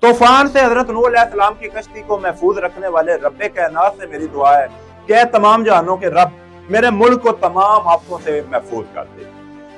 तूफान से हजरत नूह अलैहिस्सलाम की कश्ती को महफूज रखने वाले रब्बे कायनात से मेरी दुआ है कि ऐ तमाम जहानों के रब मेरे मुल्क को तमाम आफतों से महफूज कर दे।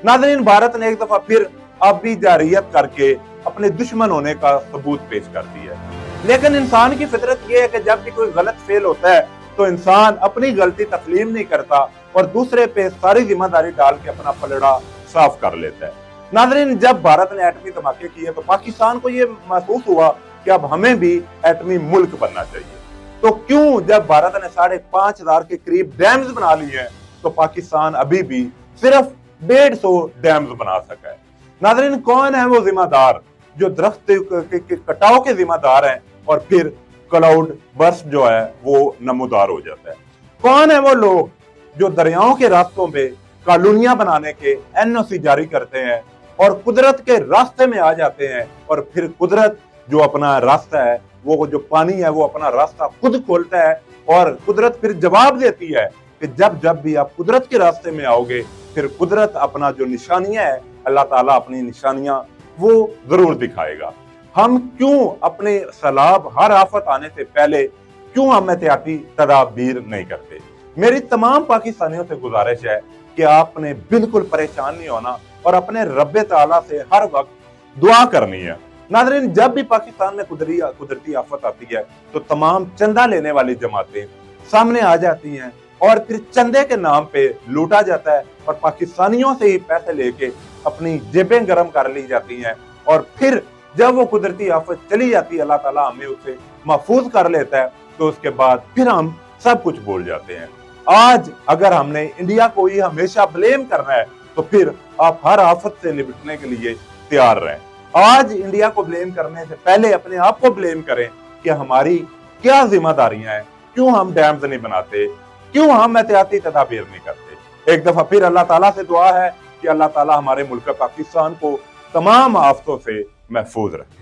नाज़रीन, भारत ने एक दफा फिर आबी जारियत करके अपने दुश्मन होने का सबूत पेश कर दिया है। लेकिन इंसान की फितरत यह है कि जब भी कोई गलत फेल होता है तो इंसान अपनी गलती तस्लीम नहीं करता और दूसरे पे सारी जिम्मेदारी डाल के अपना पलड़ा साफ कर लेता है। नाज़रीन, जब भारत ने एटमी धमाके किए तो पाकिस्तान को ये महसूस हुआ कि अब हमें भी एटमी मुल्क बनना चाहिए। तो क्यों जब भारत ने 5,500 के करीब डैम्स बना लिए हैं तो पाकिस्तान अभी भी सिर्फ 150 डैम्स बना सका है। नाज़रीन, कौन है वो जिम्मेदार जो दरख्त के कटाव के जिम्मेदार हैं और फिर क्लाउड बर्स्ट जो है वो नमूदार हो जाता है? कौन है वो लोग जो दरियाओं के रास्तों पे कॉलोनियां बनाने के एनओसी जारी करते हैं और कुदरत के रास्ते में आ जाते हैं और फिर कुदरत जो अपना रास्ता है, वो जो पानी है, वो अपना रास्ता खुद खोलता है और कुदरत फिर जवाब देती है कि जब जब भी आप कुदरत के रास्ते में आओगे फिर कुदरत अपना जो निशानियां है, अल्लाह ताला अपनी निशानियां वो जरूर दिखाएगा। हम क्यों अपने सैलाब हर आफत आने से पहले क्यों हम एहतियाती तदाबीर नहीं करते? मेरी तमाम पाकिस्तानियों से गुजारिश है कि आपने बिल्कुल परेशान नहीं होना और अपने रब्बे ताला से हर वक्त दुआ करनी है। नाज़रीन, जब भी पाकिस्तान में कुदरती आफत आती है तो तमाम चंदा लेने वाली जमातें सामने आ जाती हैं और फिर चंदे के नाम पे लूटा जाता है और पाकिस्तानियों से ही पैसे लेके अपनी जेबें गर्म कर ली जाती हैं और फिर जब वो कुदरती आफत चली जाती है, अल्लाह ताला हमें उसे महफूज कर लेता है, तो उसके बाद फिर हम सब कुछ भूल जाते हैं। आज अगर हमने इंडिया को ही हमेशा ब्लेम करना है तो फिर आप हर आफत से निपटने के लिए तैयार रहें। आज इंडिया को ब्लेम करने से पहले अपने आप को ब्लेम करें कि हमारी क्या जिम्मेदारियां हैं, क्यों हम डैम्स नहीं बनाते, क्यों हम एहतियाती तदाबीर नहीं करते। एक दफा फिर अल्लाह ताला से दुआ है कि अल्लाह ताला हमारे मुल्क पाकिस्तान को तमाम आफतों से महफूज रखे।